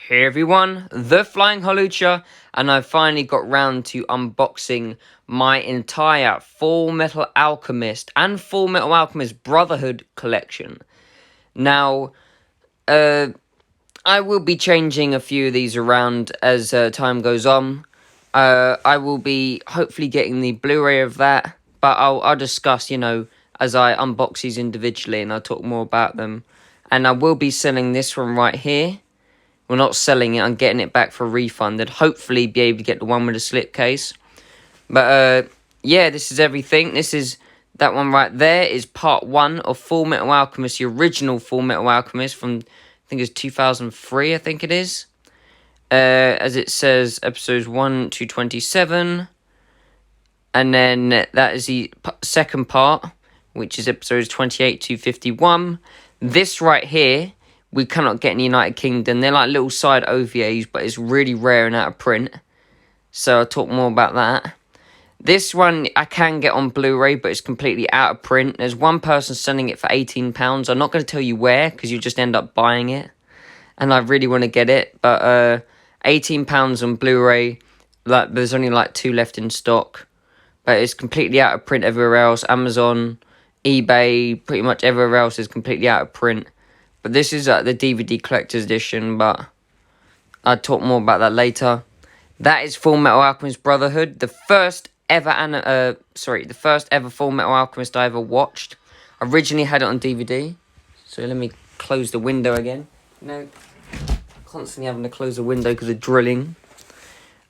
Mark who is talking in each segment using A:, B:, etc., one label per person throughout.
A: Hey everyone, the Flying Holucha, and I finally got round to unboxing my entire Fullmetal Alchemist and Fullmetal Alchemist Brotherhood collection. Now, I will be changing a few of these around as time goes on. I will be hopefully getting the Blu-ray of that, but I'll discuss, as I unbox these individually and I'll talk more about them. And I will be selling this one right here. We're not selling it, I'm getting it back for a refund and hopefully be able to get the one with the slipcase. But, yeah, this is everything. That one right there is part 1 of Fullmetal Alchemist, the original Fullmetal Alchemist from, I think it's 2003, I think it is. As it says, episodes 1 to 27. And then that is the second part, which is episodes 28 to 51. This right here, we cannot get in the United Kingdom. They're like little side OVAs, but it's really rare and out of print. So I'll talk more about that. This one I can get on Blu-ray, but it's completely out of print. There's one person selling it for £18. I'm not going to tell you where, because you'll just end up buying it. And I really want to get it. But £18 on Blu-ray. Like, there's only like 2 left in stock. But it's completely out of print everywhere else. Amazon, eBay, pretty much everywhere else is completely out of print. But this is the DVD collector's edition, but I'll talk more about that later. That is Fullmetal Alchemist Brotherhood, the first ever Fullmetal Alchemist I ever watched. Originally had it on DVD, so let me close the window again. Constantly having to close the window because of drilling.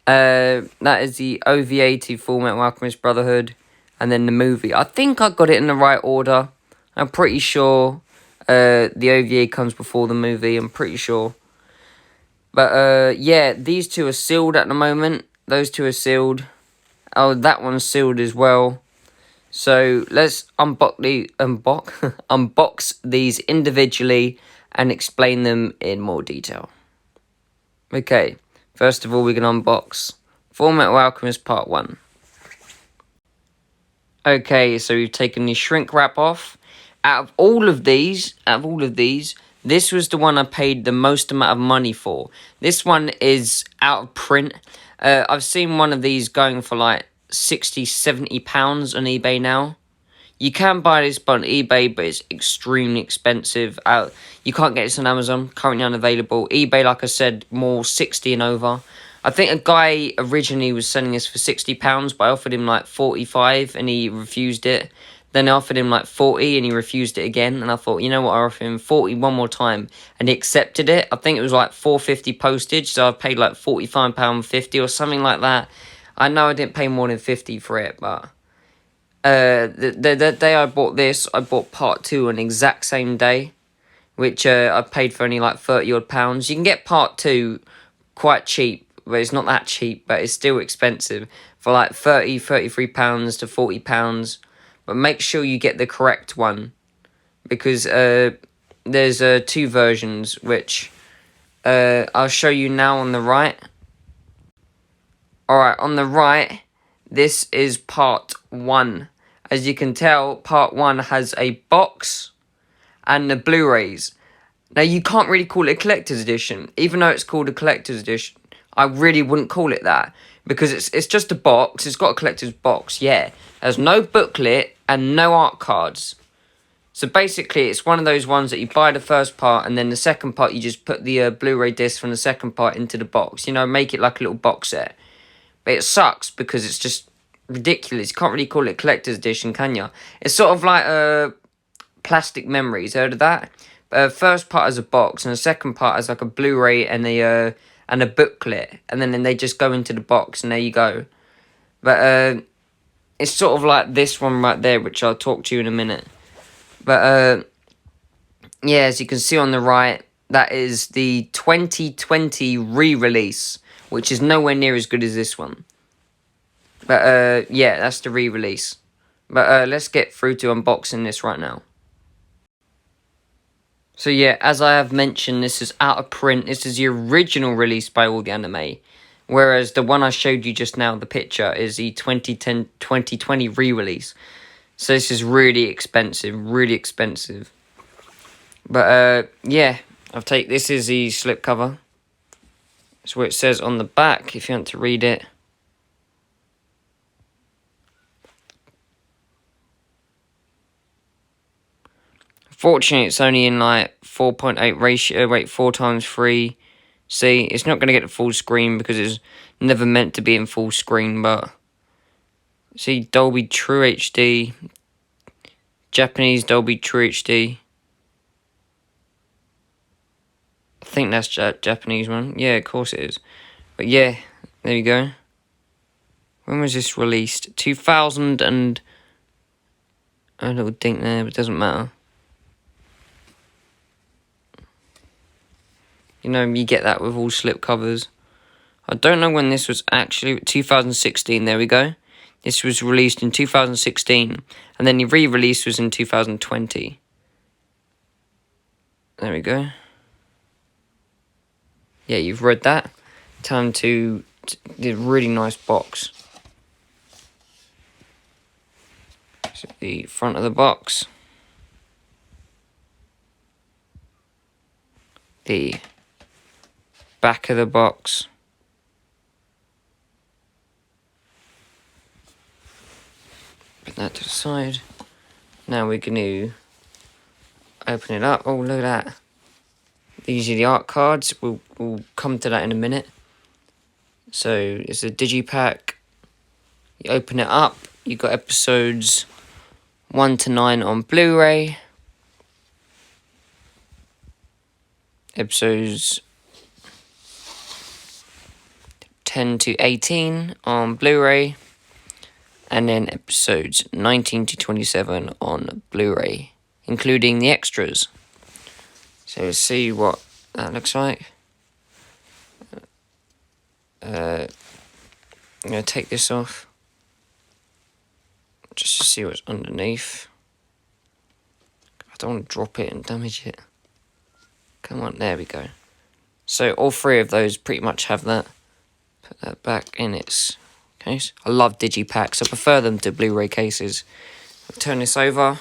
A: That is the OVA to Fullmetal Alchemist Brotherhood, and then the movie. I think I got it in the right order. I'm pretty sure. The OVA comes before the movie, I'm pretty sure. But, yeah, these two are sealed at the moment. Those two are sealed. Oh, that one's sealed as well. So, let's unbox these individually and explain them in more detail. Okay, first of all, we can unbox Fullmetal Alchemist Part 1. Okay, so we've taken the shrink wrap off. Out of all of these, this was the one I paid the most amount of money for. This one is out of print. I've seen one of these going for like £60, £70 on eBay now. You can buy this on eBay, but it's extremely expensive. You can't get this on Amazon, currently unavailable. eBay, like I said, more 60 and over. I think a guy originally was selling this for £60, but I offered him like 45 and he refused it. Then I offered him like 40 and he refused it again. And I thought, you know what, I offered him 40 one more time. And he accepted it. I think it was like £4.50 postage. So I paid like £45.50 or something like that. I know I didn't pay more than 50 for it. But the day I bought this, I bought part 2 on the exact same day. Which I paid for only like £30 odd. You can get part 2 quite cheap. But it's not that cheap. But it's still expensive. For like £30, £33 to £40. But make sure you get the correct one, because there's 2 versions, which I'll show you now on the right. Alright, on the right, this is part 1. As you can tell, part 1 has a box and the Blu-rays. Now, you can't really call it a collector's edition, even though it's called a collector's edition. I really wouldn't call it that, because it's just a box. It's got a collector's box, yeah. There's no booklet and no art cards. So basically, it's one of those ones that you buy the first part, and then the second part, you just put the Blu-ray disc from the second part into the box. Make it like a little box set. But it sucks, because it's just ridiculous. You can't really call it collector's edition, can you? It's sort of like Plastic Memories. Heard of that? First part is a box, and the second part is like a Blu-ray and a booklet, and then they just go into the box, and there you go. But it's sort of like this one right there, which I'll talk to you in a minute. But yeah, as you can see on the right, that is the 2020 re-release, which is nowhere near as good as this one. But yeah, that's the re-release. But let's get through to unboxing this right now. So yeah, as I have mentioned, this is out of print. This is the original release by all the anime. Whereas the one I showed you just now, the picture, is the 2020 re-release. So this is really expensive, really expensive. But yeah, this is the slipcover. That's what it says on the back, if you want to read it. Fortunately, it's only in like 4.8 ratio. Wait, 4 times 3. See, it's not going to get the full screen because it's never meant to be in full screen, but... See, Dolby True HD. Japanese Dolby True HD. I think that's Japanese one. Yeah, of course it is. But yeah, there you go. When was this released? 2000 and... A little dink there, but it doesn't matter. You know, you get that with all slipcovers. I don't know when this was actually... 2016, there we go. This was released in 2016. And then the re-release was in 2020. There we go. Yeah, you've read that. Time to the really nice box. So the front of the box. The back of the box. Put that to the side. Now we're going to open it up. Oh, look at that. These are the art cards. We'll come to that in a minute. So it's a digipack. You open it up. You got episodes 1 to 9 on Blu-ray. Episodes 10 to 18 on Blu-ray. And then episodes 19 to 27 on Blu-ray, including the extras. So let's see what that looks like. I'm going to take this off, just to see what's underneath. I don't want to drop it and damage it. Come on, there we go. So all 3 of those pretty much have that. Put that back in its case. I love digipacks. I prefer them to Blu-ray cases. I'll turn this over.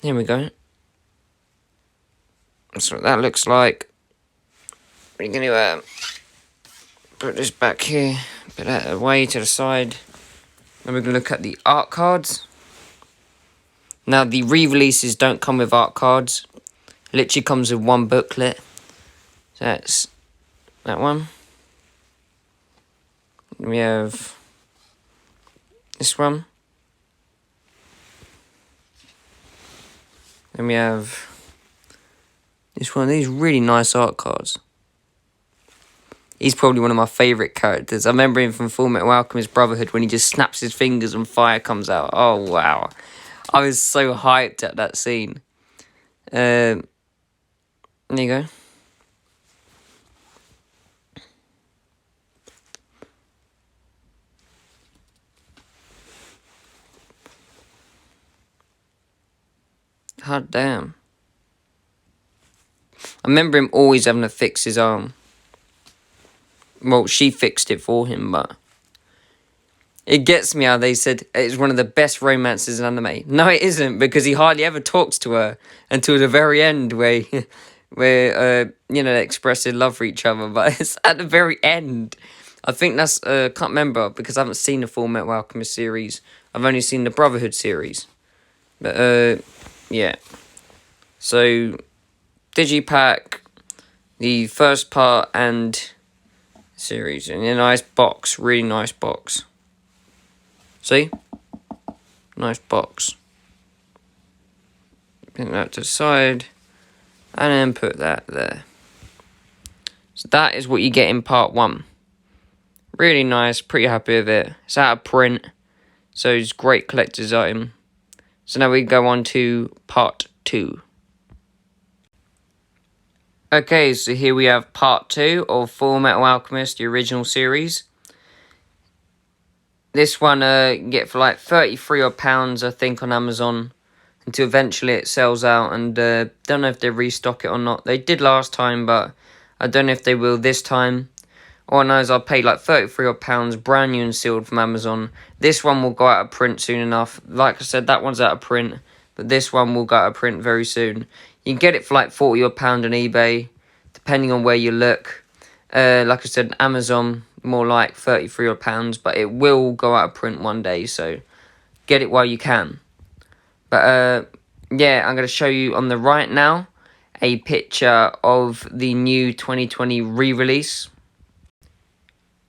A: Here we go. That's what that looks like. We're going to put this back here. Put that away to the side. Then we're going to look at the art cards. Now, the re-releases don't come with art cards. It literally comes with one booklet. So that's that one. We have this one. Then we have this one. These really nice art cards. He's probably one of my favourite characters. I remember him from Fullmetal Alchemist Brotherhood when he just snaps his fingers and fire comes out. Oh, wow. I was so hyped at that scene. There you go. Hot damn. I remember him always having to fix his arm. Well, she fixed it for him, but... It gets me how they said it's one of the best romances in anime. No, it isn't, because he hardly ever talks to her until the very end where you know, they express their love for each other. But it's at the very end. I think that's... can't remember, because I haven't seen the Fullmetal Alchemist series. I've only seen the Brotherhood series. But, yeah. So, digipack, the first part and series. In a nice box, really nice box. See? Nice box. Put that to the side. And then put that there. So that is what you get in part 1. Really nice, pretty happy with it. It's out of print. So it's a great collector's item. So now we go on to part 2. Okay, so here we have part 2 of Fullmetal Alchemist, the original series. This one you get for like £33 odd, I think, on Amazon. Until eventually it sells out, and don't know if they restock it or not. They did last time, but I don't know if they will this time. All I know is I paid like £33 odd, brand new and sealed from Amazon. This one will go out of print soon enough. Like I said, that one's out of print, but this one will go out of print very soon. You can get it for like £40 odd on eBay. depending on where you look. Like I said, Amazon, more like £33 odd, but it will go out of print one day, so get it while you can. But yeah, I'm going to show you on the right now a picture of the new 2020 re-release.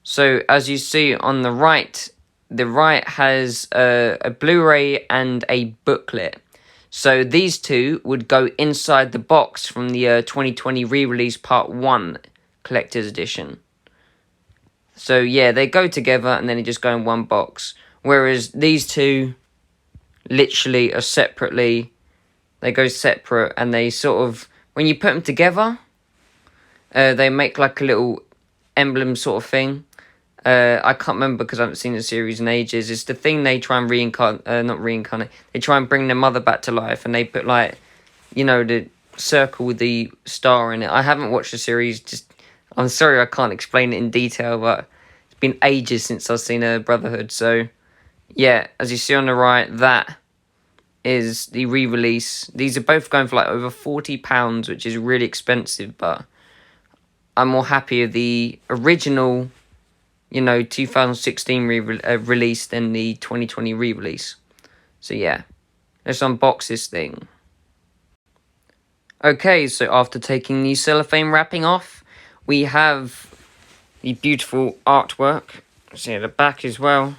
A: So as you see on the right has a Blu-ray and a booklet. So these two would go inside the box from the 2020 re-release Part 1 Collector's Edition. So yeah, they go together and then they just go in one box. Whereas these two literally are separately, they go separate, and they sort of, when you put them together, they make like a little emblem sort of thing. I can't remember because I haven't seen the series in ages. It's the thing they try and not reincarnate. They try and bring their mother back to life, and they put like, you know, the circle with the star in it. I haven't watched the series. I'm sorry I can't explain it in detail, but it's been ages since I've seen a Brotherhood. So yeah, as you see on the right, that is the re-release. These are both going for like over £40, which is really expensive, but I'm more happy with the original, you know, 2016 release than the 2020 re-release. So yeah, let's unbox this thing. Okay, so after taking the cellophane wrapping off, we have the beautiful artwork. See at the back as well.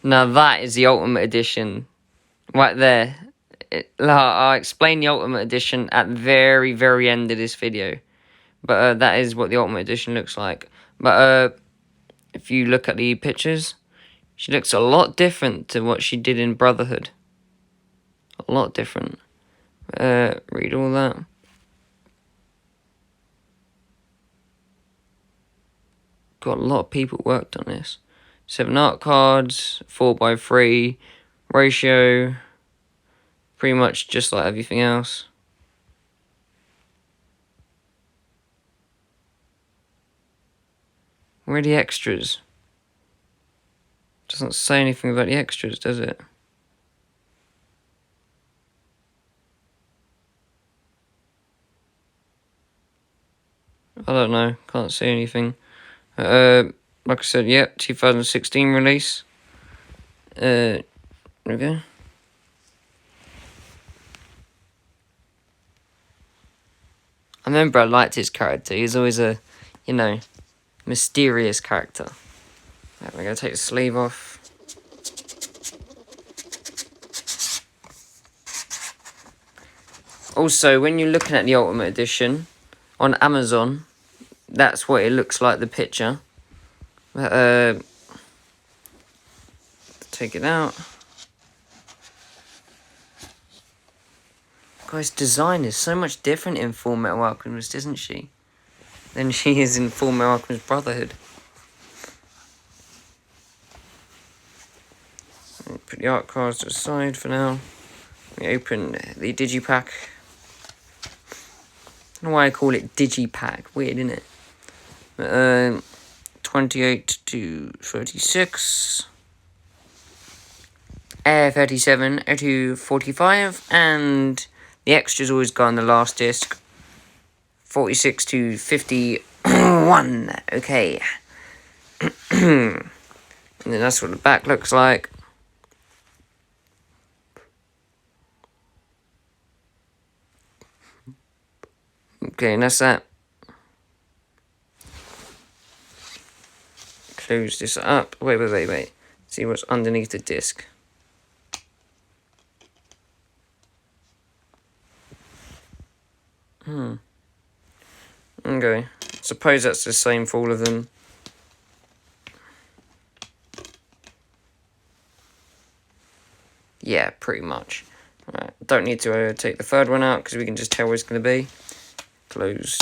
A: Now that is the Ultimate Edition, right there. I'll explain the Ultimate Edition at the very, very end of this video. But that is what the Ultimate Edition looks like. But if you look at the pictures, she looks a lot different to what she did in Brotherhood. A lot different. Read all that. Got a lot of people worked on this. 7 art cards, 4x3 ratio, pretty much just like everything else. Where are the extras? Doesn't say anything about the extras, does it? I don't know, can't see anything. Like I said, yeah, 2016 release. There we go. I remember I liked his character. He was always a, you know, mysterious character. Right, we're going to take the sleeve off. Also, when you're looking at the Ultimate Edition on Amazon, that's what it looks like, the picture. Take it out. Guys, design is so much different in Fullmetal Alchemist, isn't she? Than she is in Fullmetal Alchemist Brotherhood. Put the art cards to the side for now. We open the digipack. I don't know why I call it digipack. Weird, isn't it? 28 to 36. 37 to 45. And the extras always go on the last disc. 46 to 51. Okay. And then that's what the back looks like. Okay, and that's that. Close this up. Wait. See what's underneath the disc. Okay. Suppose that's the same for all of them. Yeah, pretty much. Right. Don't need to take the third one out because we can just tell where it's going to be. Close.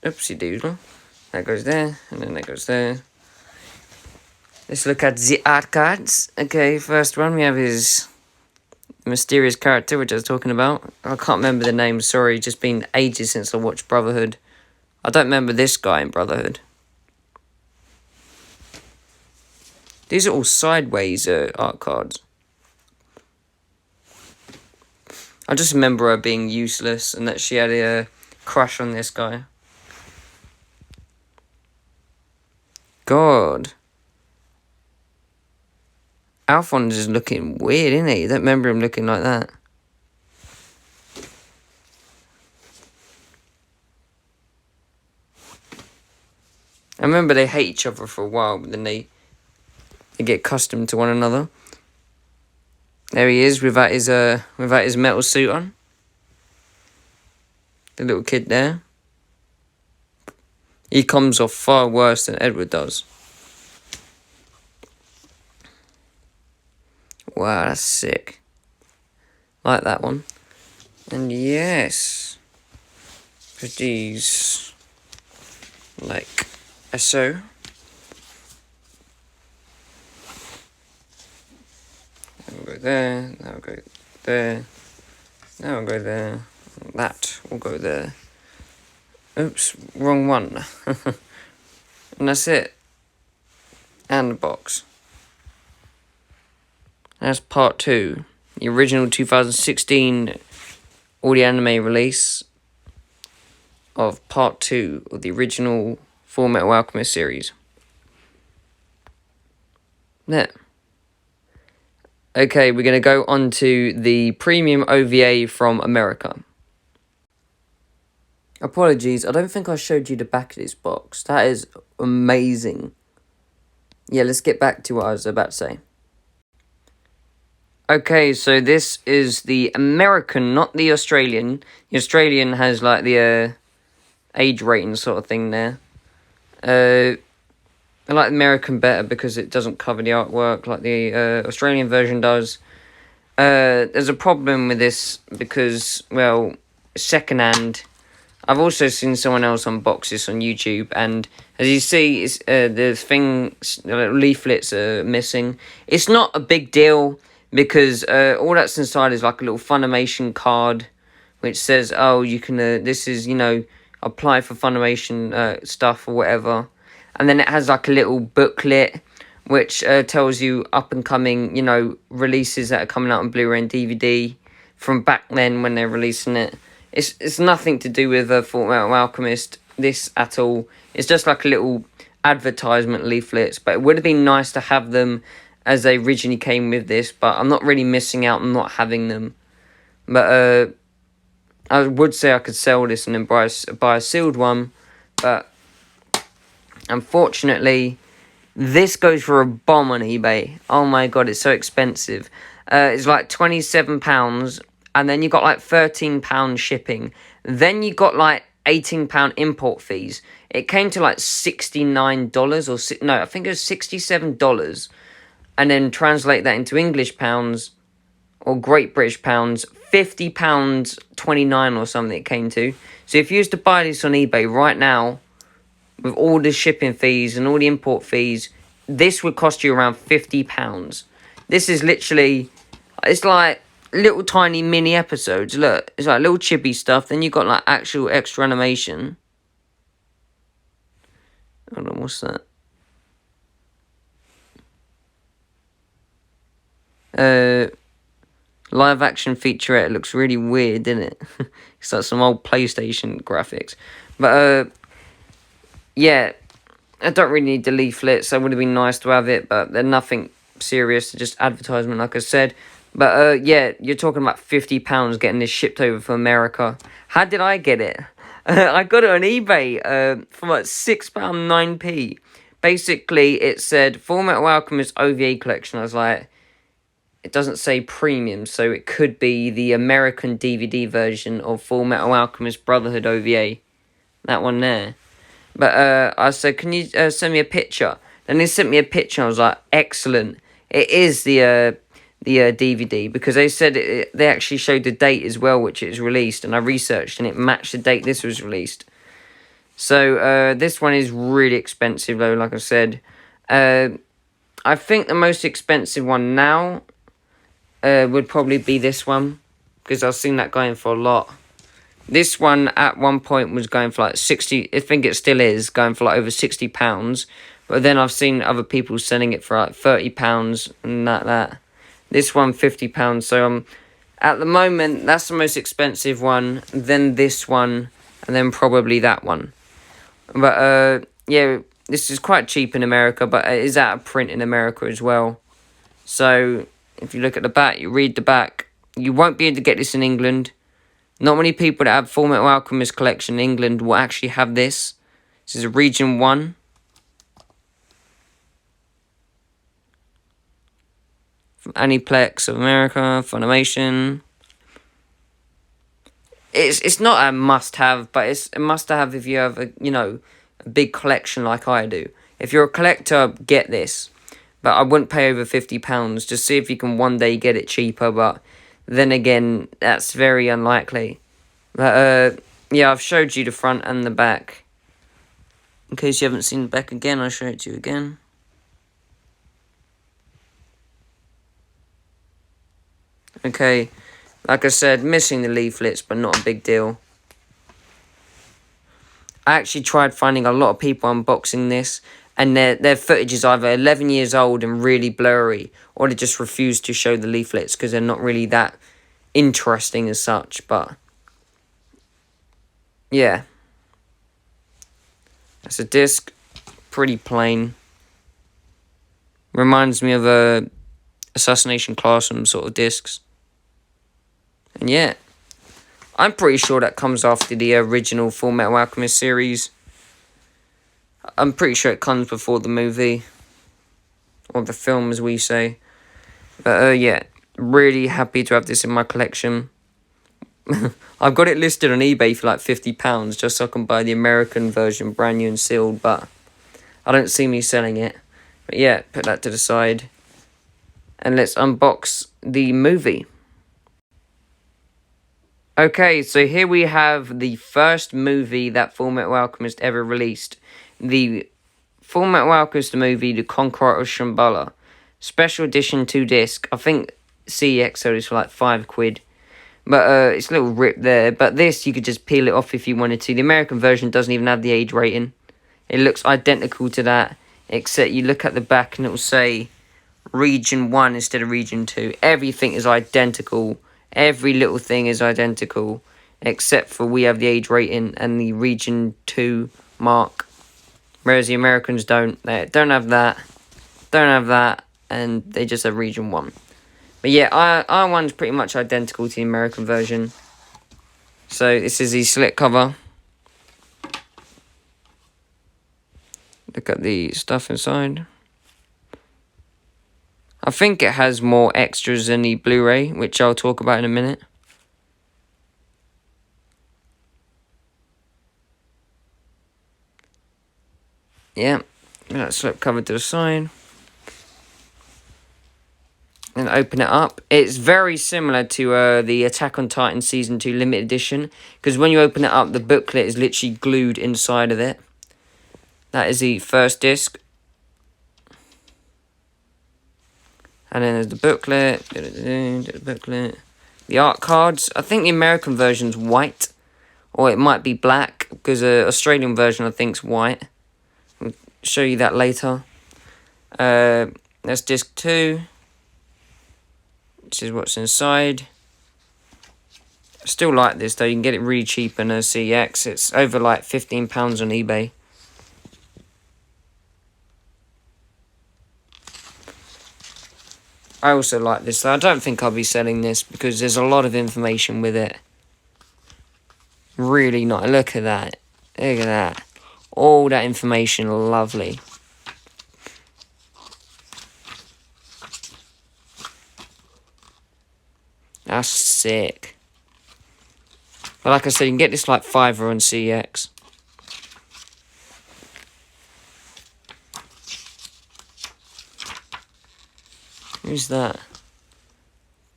A: Oopsie doodle. That goes there, and then that goes there. Let's look at the art cards. Okay, first one we have is mysterious character, which I was talking about. I can't remember the name, sorry, just been ages since I watched Brotherhood. I don't remember this guy in Brotherhood. These are all sideways art cards. I just remember her being useless and that she had a crush on this guy. God. Alphonse is looking weird, isn't he? I don't remember him looking like that. I remember they hate each other for a while, but then they get accustomed to one another. There he is without his metal suit on. The little kid there. He comes off far worse than Edward does. Wow, that's sick. Like that one. And yes, put these like so. We'll go there, that'll go there, that'll go there, that will go there. Oops, wrong one. And that's it. And the box. That's part 2. The original 2016 audio anime release of part 2 of the original Fullmetal Alchemist series. There. Okay, we're going to go on to the premium OVA from America. Apologies, I don't think I showed you the back of this box. That is amazing. Yeah, let's get back to what I was about to say. Okay, so this is the American, not the Australian. The Australian has like the age rating sort of thing there. I like the American better because it doesn't cover the artwork like the Australian version does. There's a problem with this because, well, secondhand. I've also seen someone else unbox this on YouTube, and as you see, it's, the leaflets are missing. It's not a big deal because all that's inside is like a little Funimation card, which says, "Oh, you can. This is, apply for Funimation stuff or whatever." And then it has like a little booklet which tells you up and coming, releases that are coming out on Blu-ray and DVD from back then when they're releasing it. It's nothing to do with Fullmetal Alchemist, this at all. It's just like a little advertisement leaflets, but it would have been nice to have them as they originally came with this, but I'm not really missing out on not having them. But I would say I could sell this and then buy a sealed one, but unfortunately, this goes for a bomb on eBay. Oh my god, it's so expensive. It's like £27, and then you got like £13 shipping. Then you got like £18 import fees. It came to like $69 or I think it was $67. And then translate that into English pounds or Great British pounds, £50.29 or something it came to. So if you used to buy this on eBay right now, with all the shipping fees and all the import fees, this would cost you around £50. This is literally, it's like little tiny mini episodes. Look, it's like little chibi stuff. Then you got like actual extra animation. Hold on, what's that? Live action featurette. It looks really weird, doesn't it? It's like some old PlayStation graphics. But yeah, I don't really need the leaflets. So it would have been nice to have it, but they're nothing serious. Just advertisement, like I said. But yeah, you're talking about £50 getting this shipped over from America. How did I get it? I got it on eBay for like £6, 9p. Basically, it said Fullmetal Alchemist OVA Collection. I was like, it doesn't say premium, so it could be the American DVD version of Fullmetal Alchemist Brotherhood OVA. That one there. But I said, can you send me a picture? Then they sent me a picture. I was like, excellent. It is the DVD, because they said they actually showed the date as well, which it was released, and I researched, and it matched the date this was released. So this one is really expensive, though, like I said. I think the most expensive one now would probably be this one, because I've seen that going for a lot. This one at one point was going for like 60, I think it still is, going for like over £60. But then I've seen other people selling it for like £30 and that. This one, £50. So at the moment, that's the most expensive one. Then this one, and then probably that one. But yeah, this is quite cheap in America, but it is out of print in America as well. So if you look at the back, you read the back, you won't be able to get this in England. Not many people that have Fullmetal Alchemist Collection in England will actually have this. This is a Region 1. From Aniplex of America, Funimation. It's not a must-have, but it's a must-have if you have a big collection like I do. If you're a collector, get this. But I wouldn't pay over £50. Just see if you can one day get it cheaper. But then again, that's very unlikely. But yeah, I've showed you the front and the back. In case you haven't seen the back again, I'll show it to you again. Okay, like I said, missing the leaflets, but not a big deal. I actually tried finding a lot of people unboxing this, and their footage is either 11 years old and really blurry, or they just refuse to show the leaflets because they're not really that interesting as such. But yeah, that's a disc, pretty plain. Reminds me of a Assassination Classroom sort of discs. And yeah, I'm pretty sure that comes after the original Fullmetal Alchemist series. I'm pretty sure it comes before the movie. Or the film, as we say. But yeah, really happy to have this in my collection. I've got it listed on eBay for like £50 just so I can buy the American version brand new and sealed. But I don't see me selling it. But yeah, put that to the side. And let's unbox the movie. Okay, so here we have the first movie that Fullmetal Alchemist ever released. The Fullmetal Alchemist movie, The Conqueror of Shambhala. Special edition 2-disc. I think CEX sold this for like £5. But it's a little rip there. But this, you could just peel it off if you wanted to. The American version doesn't even have the age rating. It looks identical to that. Except you look at the back and it will say Region 1 instead of Region 2. Everything is identical. Every little thing is identical, except for we have the age rating and the Region 2 mark, whereas the Americans don't. They don't have that, and they just have Region 1. But yeah, R1's pretty much identical to the American version. So this is the slip cover. Look at the stuff inside. I think it has more extras than the Blu-ray, which I'll talk about in a minute. Yeah, that slip cover to the side. And open it up. It's very similar to the Attack on Titan Season 2 Limited Edition, because when you open it up, the booklet is literally glued inside of it. That is the first disc. And then there's the booklet, the art cards. I think the American version's white, or it might be black, because the Australian version I think's white. I'll show you that later. That's disc 2. This is what's inside. I still like this though, you can get it really cheap in a CX. It's over like £15 on eBay. I also like this, though. I don't think I'll be selling this because there's a lot of information with it. Really nice. Look at that. Look at that. All that information, lovely. That's sick. But like I said, you can get this like $5 on CX. Who's that?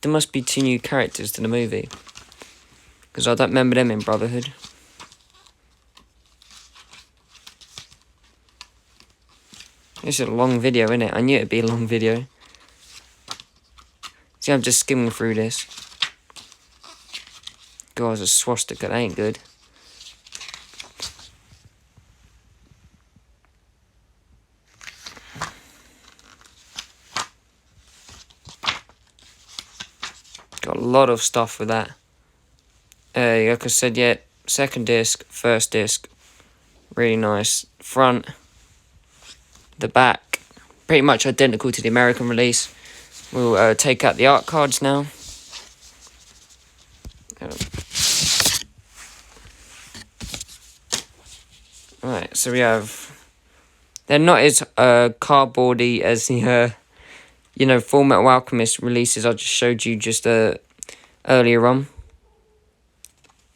A: There must be 2 new characters to the movie, because I don't remember them in Brotherhood. This is a long video, isn't it? I knew it'd be a long video. See, I'm just skimming through this. God, there's a swastika, that ain't good. Got a lot of stuff with that. Like I said, yeah, second disc, first disc, really nice. Front, the back, pretty much identical to the American release. We'll take out the art cards now. Right, so we have... They're not as cardboardy as the, Fullmetal Alchemist releases I just showed you just earlier on.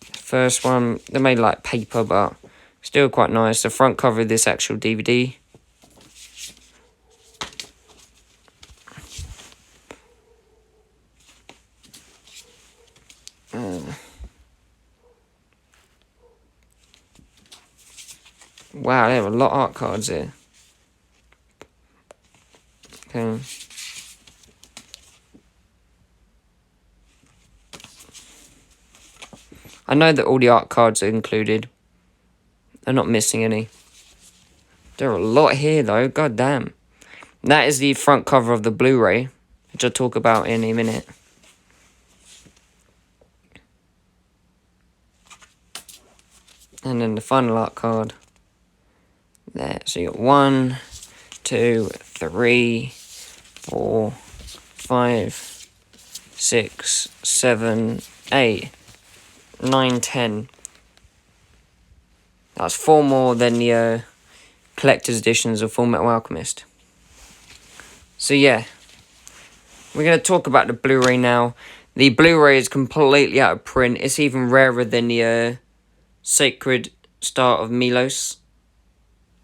A: First one, they're made like paper, but still quite nice. The front cover of this actual DVD. Wow, they have a lot of art cards here. Okay. I know that all the art cards are included. I'm not missing any. There are a lot here though, god damn. That is the front cover of the Blu-ray, which I'll talk about in a minute. And then the final art card. There, so you got 1, 2, 3, 4, 5, 6, 7, 8, 9, 10. That's 4 more than the collector's editions of Fullmetal Alchemist. So yeah, we're going to talk about the Blu-ray now. The Blu-ray is completely out of print. It's even rarer than the Sacred Start of Milos.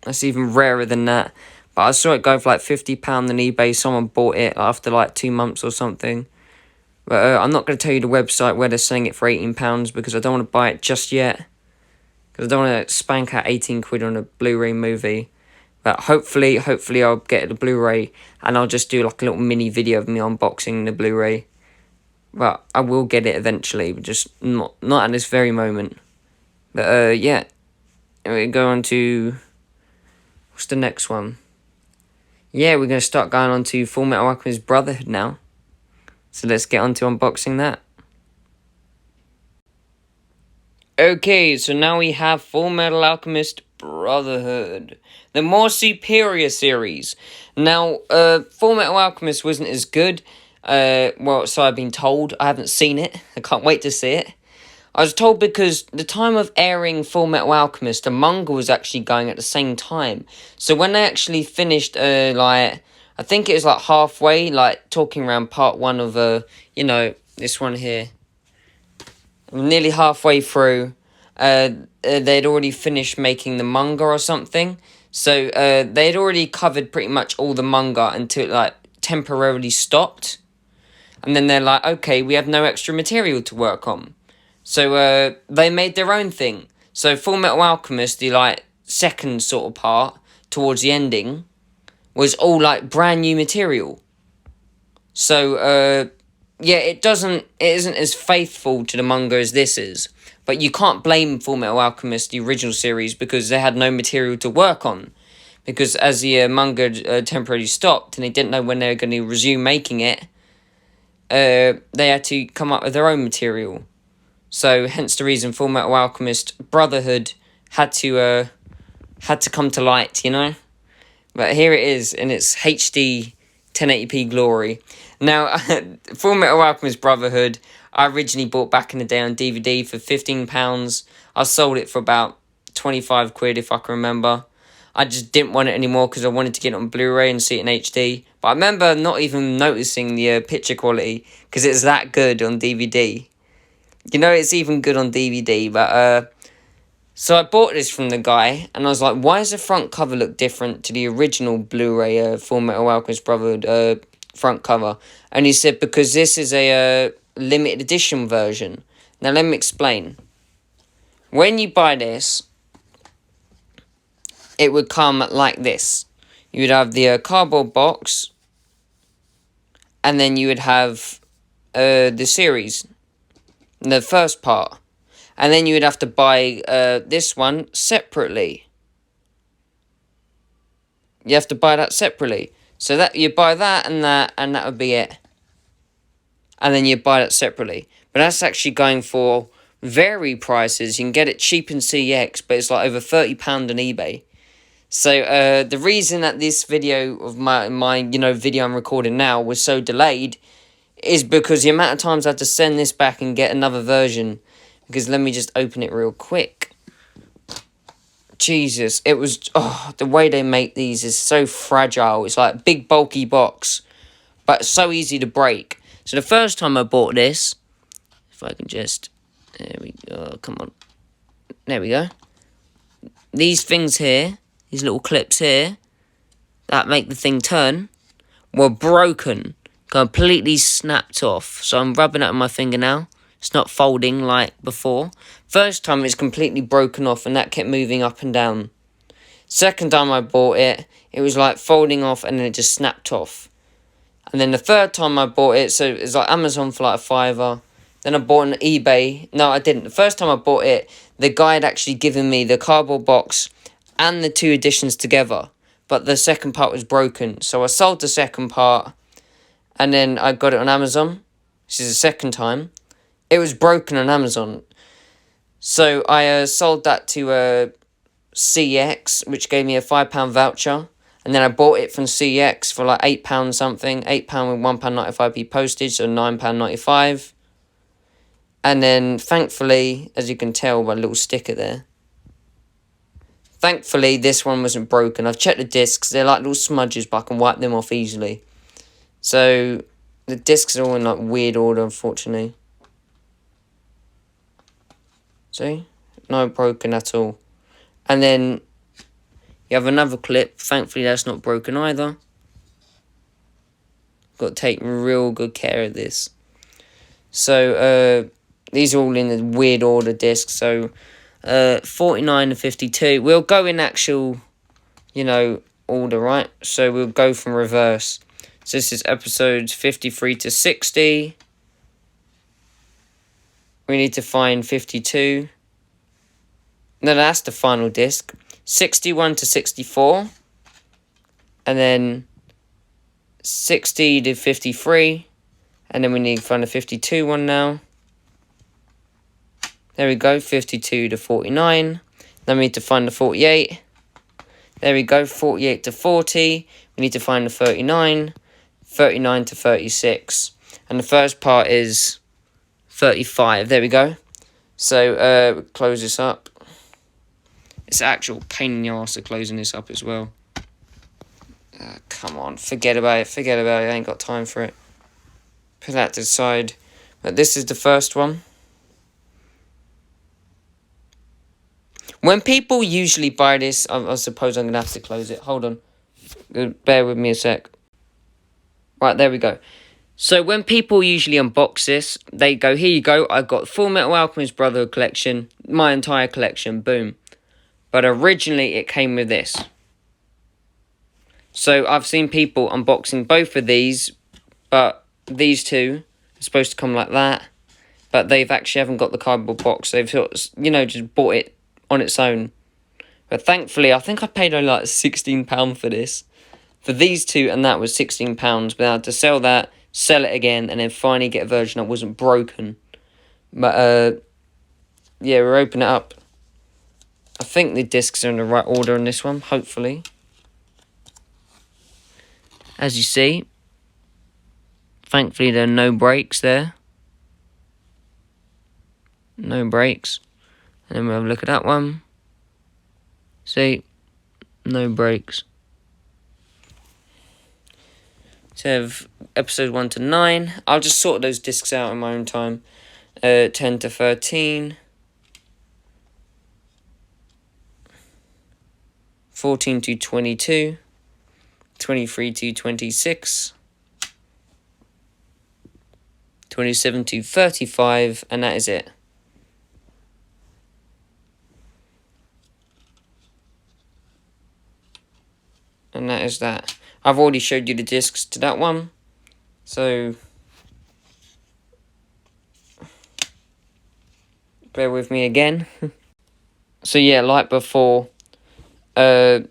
A: That's even rarer than that. But I saw it go for like £50 on eBay. Someone bought it after like 2 months or something. But I'm not going to tell you the website where they're selling it for £18 because I don't want to buy it just yet. Because I don't want to spank out 18 quid on a Blu-ray movie. But hopefully I'll get the Blu-ray and I'll just do like a little mini video of me unboxing the Blu-ray. But I will get it eventually, but just not at this very moment. But yeah, we go on to... What's the next one? Yeah, we're going to start going on to Fullmetal Alchemist Brotherhood now. So let's get on to unboxing that. Okay, so now we have Fullmetal Alchemist Brotherhood, the more superior series. Now, Fullmetal Alchemist wasn't as good. Well, so I've been told. I haven't seen it. I can't wait to see it. I was told because the time of airing Fullmetal Alchemist, the manga was actually going at the same time. So when they actually finished, I think it was like halfway, like talking around part 1 of, this one here. Nearly halfway through, they'd already finished making the manga or something. So they'd already covered pretty much all the manga until it like temporarily stopped. And then they're like, okay, we have no extra material to work on. So they made their own thing. So Fullmetal Alchemist, the like second sort of part towards the ending, was all like brand new material. So yeah, it isn't as faithful to the manga as this is. But you can't blame Fullmetal Alchemist, the original series, because they had no material to work on. Because as the manga temporarily stopped and they didn't know when they were going to resume making it, they had to come up with their own material. So hence the reason Fullmetal Alchemist Brotherhood had to come to light, you know? But here it is in its HD 1080p glory. Now, Fullmetal Alchemist Brotherhood, I originally bought back in the day on DVD for £15. I sold it for about 25 quid, if I can remember. I just didn't want it anymore because I wanted to get it on Blu-ray and see it in HD. But I remember not even noticing the picture quality because it's that good on DVD. You know, it's even good on DVD, but... So I bought this from the guy, and I was like, why does the front cover look different to the original Blu-ray Fullmetal Alchemist Brotherhood front cover? And he said, because this is a limited edition version. Now, let me explain. When you buy this, it would come like this. You would have the cardboard box, and then you would have the series, the first part. And then you would have to buy this one separately. You have to buy that separately. So that you buy that, and that would be it. And then you buy that separately. But that's actually going for vary prices. You can get it cheap in CX, but it's like over £30 on eBay. So the reason that this video of my video I'm recording now was so delayed is because the amount of times I had to send this back and get another version. Because let me just open it real quick. Jesus, it was, the way they make these is so fragile. It's like a big bulky box, but so easy to break. So the first time I bought this, if I can just, there we go, come on. There we go. These things here, these little clips here, that make the thing turn, were broken. Completely snapped off. So I'm rubbing it on my finger now. It's not folding like before. First time it's completely broken off and that kept moving up and down. Second time I bought it, it was like folding off and then it just snapped off. And then the third time I bought it, so it was like Amazon for like £5. Then I bought it on eBay. No, I didn't. The first time I bought it, the guy had actually given me the cardboard box and the 2 editions together. But the second part was broken. So I sold the second part. And then I got it on Amazon. This is the second time. It was broken on Amazon. So I sold that to CX, which gave me a £5 voucher. And then I bought it from CX for like £8 something. £8 with £1.95p postage, so £9.95. And then, thankfully, as you can tell by the little sticker there, thankfully this one wasn't broken. I've checked the discs. They're like little smudges, but I can wipe them off easily. So, the discs are all in like weird order, unfortunately. See? No broken at all. And then you have another clip. Thankfully, that's not broken either. Got to take real good care of this. So, these are all in the weird order discs. So, 49 to 52. We'll go in actual, order, right? So, we'll go from reverse. So this is episodes 53 to 60. We need to find 52. No, that's the final disc. 61 to 64. And then 60 to 53. And then we need to find the 52 one now. There we go, 52 to 49. Then we need to find the 48. There we go, 48 to 40. We need to find the 39. 39 to 36. And the first part is 35. There we go. So, close this up. It's an actual pain in the arse of closing this up as well. Come on, forget about it. Forget about it. I ain't got time for it. Put that to the side. But this is the first one. When people usually buy this, I suppose I'm going to have to close it. Hold on. Bear with me a sec. Right, there we go. So when people usually unbox this, they go, here you go, I've got Fullmetal Alchemist Brotherhood collection, my entire collection, boom. But originally it came with this. So I've seen people unboxing both of these, but these two are supposed to come like that. But they've actually haven't got the cardboard box. They've sort of, just bought it on its own. But thankfully, I think I paid only like £16 for this. For these two, and that was £16. But I had to sell that, sell it again, and then finally get a version that wasn't broken. But, yeah, we'll open it up. I think the discs are in the right order on this one, hopefully. As you see, thankfully there are no breaks there. No breaks. And then we'll have a look at that one. See, no breaks. So have episode 1 to 9. I'll just sort those discs out in my own time. 10 to 13. 14 to 22. 23 to 26. 27 to 35. And that is it. And that is that. I've already showed you the discs to that one. So, bear with me again. So yeah, like before, I'm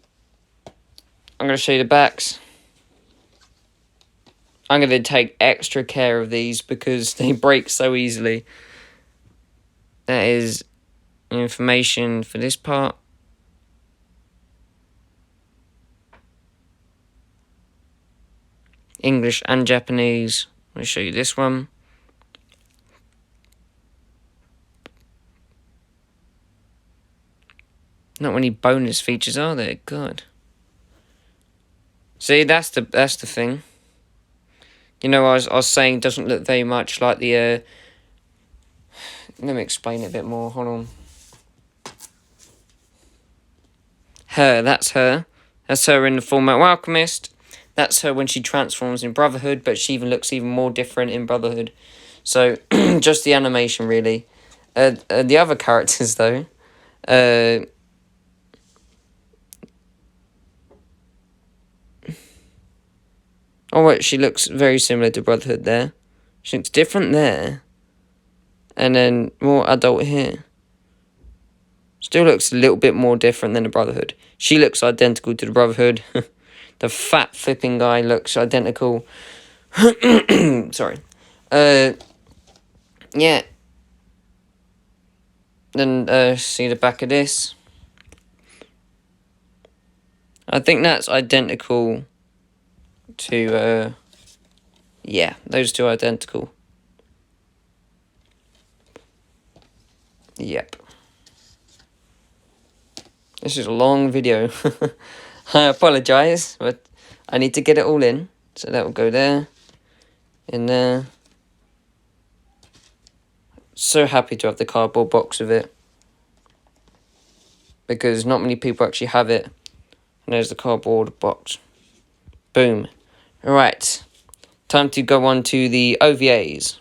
A: going to show you the backs. I'm going to take extra care of these because they break so easily. that is information for this part. English and Japanese. I'll show you this one. Not many bonus features, are there? God. See, that's the thing. You know, I was saying it doesn't look very much like the. Let me explain it a bit more. Hold on. Her, that's her. That's her in the Fullmetal Alchemist. That's her when she transforms in Brotherhood, but she even looks even more different in Brotherhood. So, just the animation, really. The other characters, though. Oh, wait, she looks very similar to Brotherhood there. She looks different there. And then more adult here. Still looks a little bit more different than the Brotherhood. She looks identical to the Brotherhood. The fat flipping guy looks identical. Sorry. Yeah. Then see the back of this. I think that's identical to yeah, those two are identical. Yep. This is a long video. I apologise, but I need to get it all in. So that will go there. In there. So happy to have the cardboard box of it. Because not many people actually have it. And there's the cardboard box. Boom. Alright. Time to go on to the OVAs.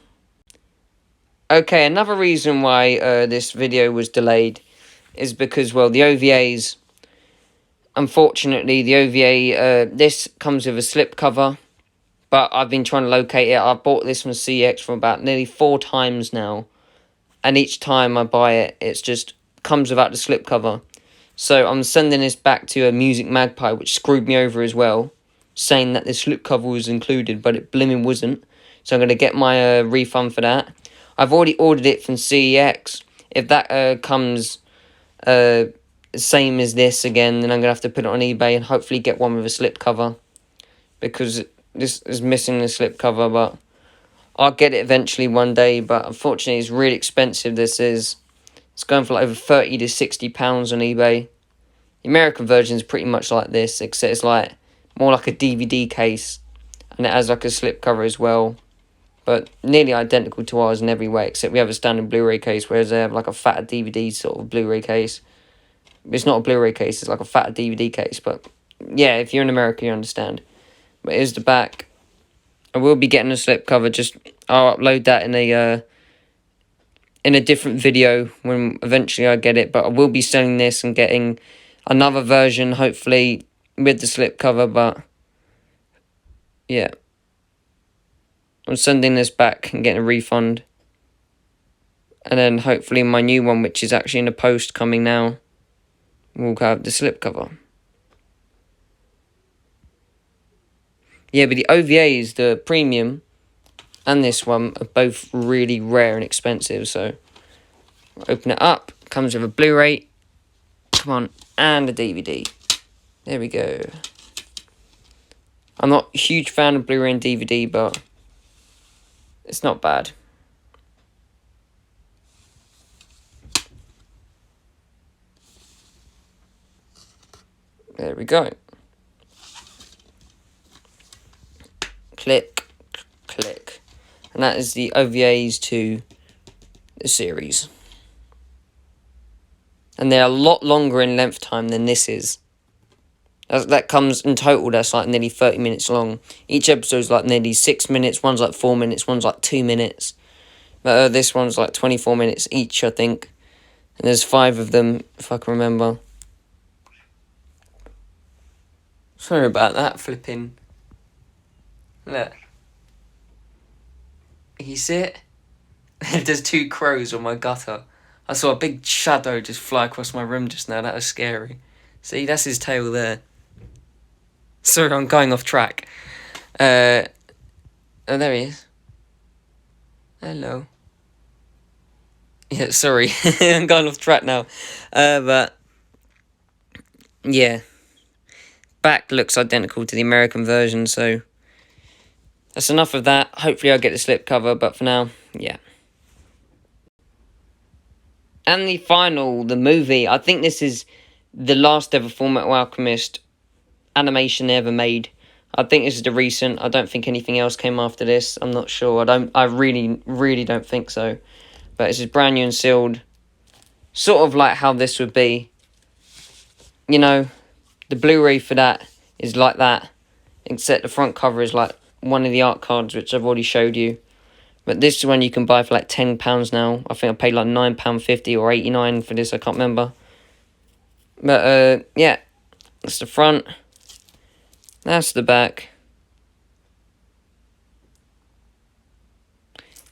A: Okay, another reason why this video was delayed is because, well, the OVAs... Unfortunately, the OVA, this comes with a slipcover, but I've been trying to locate it. I bought this from CX for about nearly 4 times now, and each time I buy it, it's just comes without the slipcover. So I'm sending this back to a Music Magpie, which screwed me over as well, saying that the slipcover was included, but it blimmin' wasn't. So I'm going to get my refund for that. I've already ordered it from CEX. If that comes... same as this again, then I'm gonna have to put it on eBay and hopefully get one with a slipcover, because this is missing the slipcover. But I'll get it eventually one day. But unfortunately, it's really expensive. It's going for like over £30 to £60 on eBay. The American version is pretty much like this, except it's like more like a DVD case, and it has like a slipcover as well. But nearly identical to ours in every way, except we have a standard Blu-ray case, whereas they have like a fatter DVD sort of Blu-ray case. It's not a Blu-ray case, it's like a fatter DVD case, but yeah, if you're in America, you understand. But here's the back. I will be getting a slipcover, just I'll upload that in a different video when eventually I get it, but I will be selling this and getting another version, hopefully, with the slipcover, but yeah. I'm sending this back and getting a refund. And then hopefully my new one, which is actually in the post coming now, will have the slipcover. Yeah, but the OVAs, the premium, and this one are both really rare and expensive. So, open it up. Comes with a Blu-ray. Come on, and a DVD. There we go. I'm not a huge fan of Blu-ray and DVD, but it's not bad. There we go. Click, click. And that is the OVAs to the series. And they're a lot longer in length time than this is. That comes in total, that's like nearly 30 minutes long. Each episode's like nearly 6 minutes, one's like 4 minutes, one's like 2 minutes. But this one's like 24 minutes each, I think. And there's 5 of them, if I can remember. Sorry about that, flipping. Look. You see it? There's 2 crows on my gutter. I saw a big shadow just fly across my room just now. That was scary. See, that's his tail there. Sorry, I'm going off track. Oh, there he is. Hello. Yeah, sorry, I'm going off track now. But yeah, back looks identical to the American version, so that's enough of that. Hopefully I'll get the slipcover, but for now, yeah. And the movie, I think this is the last ever Fullmetal Alchemist animation they ever made. I think this is the recent. I don't think anything else came after this. I'm not sure. I really, really don't think so. But this is brand new and sealed. Sort of like how this would be. You know, the Blu-ray for that is like that. Except the front cover is like one of the art cards, which I've already showed you. But this one you can buy for like £10 now. I think I paid like £9.50 or £89 for this. I can't remember. But, yeah. That's the front. That's the back.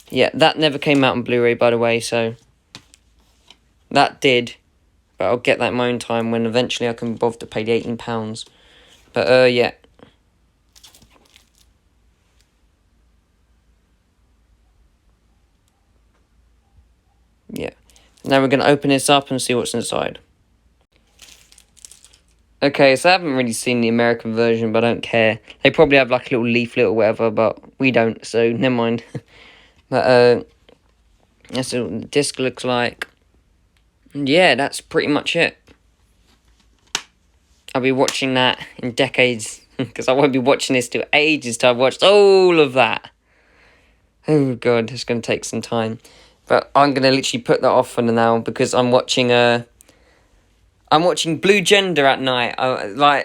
A: Yeah, that never came out on Blu-ray, by the way, so... That did. But I'll get that in my own time when eventually I can be bothered to pay the £18. But, yeah. Yeah. Now we're going to open this up and see what's inside. Okay, so I haven't really seen the American version, but I don't care. They probably have like a little leaflet or whatever, but we don't, so never mind. But, that's what the disc looks like. And yeah, that's pretty much it. I'll be watching that in decades, because I won't be watching this till ages till I've watched all of that. Oh god, it's going to take some time. But I'm going to literally put that off for now, because I'm watching Blue Gender at night. I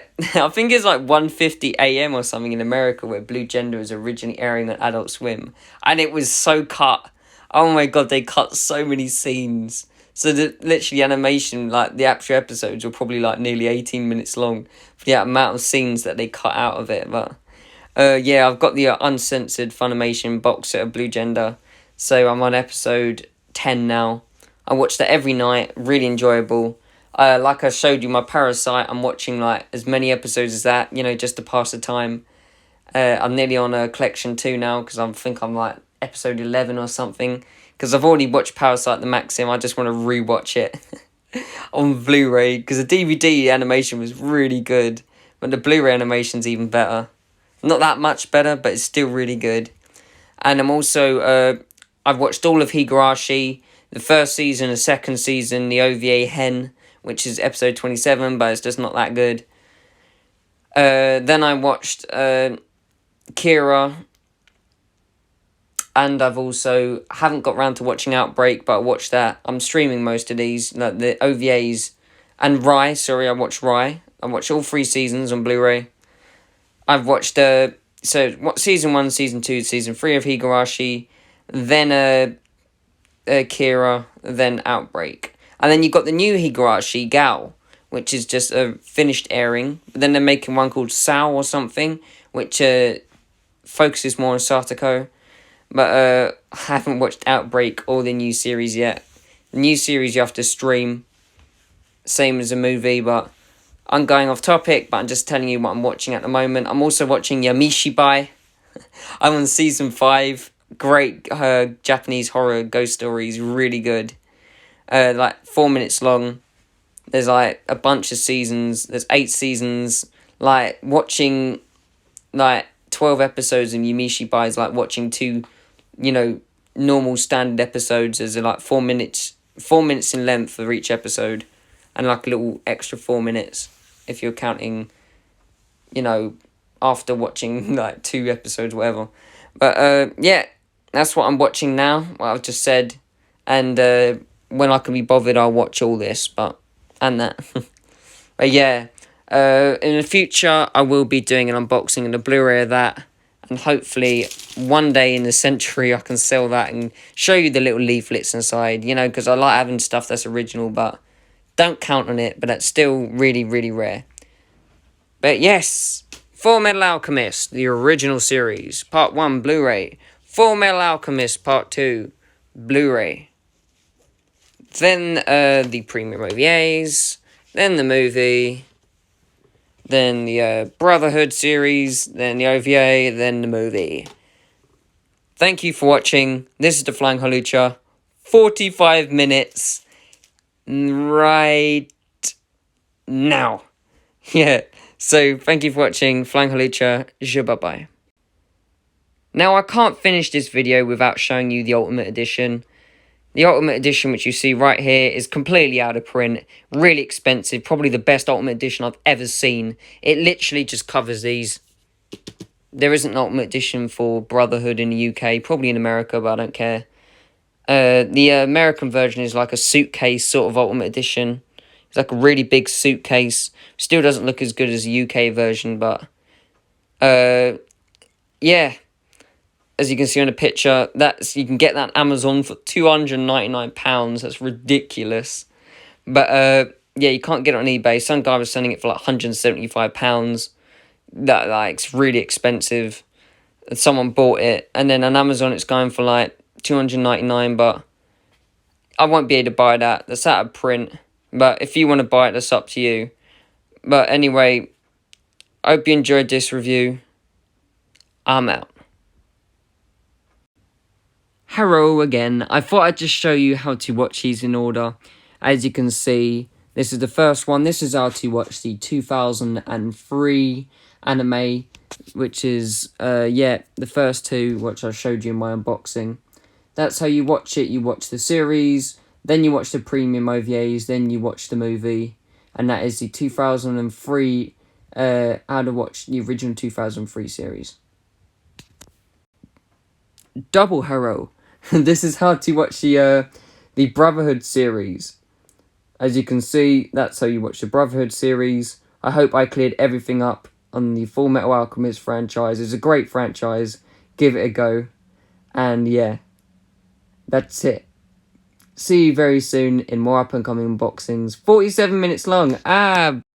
A: think it's like 1:50 a.m. or something in America, where Blue Gender was originally airing on Adult Swim. And it was so cut. Oh my god, they cut so many scenes. So literally animation, like the actual episodes were probably like nearly 18 minutes long for the amount of scenes that they cut out of it. But yeah, I've got the uncensored Funimation box set of Blue Gender. So I'm on episode 10 now. I watch that every night, really enjoyable. Like I showed you my Parasite, I'm watching like as many episodes as that, you know, just to pass the time. I'm nearly on a Collection 2 now, because I think I'm like episode 11 or something. Because I've already watched Parasite the Maxim, I just want to rewatch it on Blu-ray. Because the DVD animation was really good, but the Blu-ray animation's even better. Not that much better, but it's still really good. And I'm also, I've watched all of Higurashi, the first season, the second season, the OVA Hen, which is episode 27, but it's just not that good. Then I watched Kira, and I've also haven't got round to watching Outbreak, but I watched that. I'm streaming most of these, like the OVAs, and Rai. Sorry, I watched Rai. I watched all 3 seasons on Blu-ray. I've watched season 1, season 2, season 3 of Higurashi, then Kira, then Outbreak. And then you've got the new Higurashi, Gao, which is just a finished airing. But then they're making one called Sao or something, which focuses more on Satoko. But I haven't watched Outbreak or the new series yet. The new series you have to stream, same as a movie, but I'm going off topic, but I'm just telling you what I'm watching at the moment. I'm also watching Yamishibai. I'm on season 5. Great Japanese horror ghost stories, really good. Like 4 minutes long. There's like a bunch of seasons. There's 8 seasons. Like watching like 12 episodes in Yamishibai is like watching 2, you know, normal standard episodes. There's like 4 minutes in length for each episode, and like a little extra 4 minutes if you're counting, you know, after watching like 2 episodes, whatever. But yeah, that's what I'm watching now, what I've just said. And when I can be bothered, I'll watch all this, and that. But yeah, in the future, I will be doing an unboxing and a Blu-ray of that. And hopefully, one day in the century, I can sell that and show you the little leaflets inside, you know, because I like having stuff that's original, but don't count on it, but that's still really, really rare. But yes, Fullmetal Alchemist, the original series, Part 1, Blu-ray. Fullmetal Alchemist, Part 2, Blu-ray. Then the premium OVAs, then the movie, then the Brotherhood series, then the OVA, then the movie. Thank you for watching. This is the Flying Holucha. 45 minutes right now. Yeah, so thank you for watching. Flying Halucha, bye-bye. Now, I can't finish this video without showing you the Ultimate Edition. The Ultimate Edition, which you see right here, is completely out of print, really expensive, probably the best Ultimate Edition I've ever seen. It literally just covers these. There isn't an Ultimate Edition for Brotherhood in the UK, probably in America, but I don't care. The American version is like a suitcase sort of Ultimate Edition. It's like a really big suitcase. Still doesn't look as good as the UK version, but yeah. As you can see on the picture, you can get that on Amazon for £299. That's ridiculous. But yeah, you can't get it on eBay. Some guy was selling it for like £175. It's really expensive. Someone bought it, and then on Amazon it's going for like £299. But I won't be able to buy that. That's out of print. But if you want to buy it, that's up to you. But anyway, I hope you enjoyed this review. I'm out. Hello again. I thought I'd just show you how to watch these in order. As you can see, this is the first one. This is how to watch the 2003 anime, which is, the first two, which I showed you in my unboxing. That's how you watch it. You watch the series, then you watch the premium OVAs, then you watch the movie. And that is the 2003, how to watch the original 2003 series. Double hero. This is how to watch the Brotherhood series. As you can see, that's how you watch the Brotherhood series. I hope I cleared everything up on the Fullmetal Alchemist franchise. It's a great franchise. Give it a go. And yeah, that's it. See you very soon in more up and coming unboxings. 47 minutes long.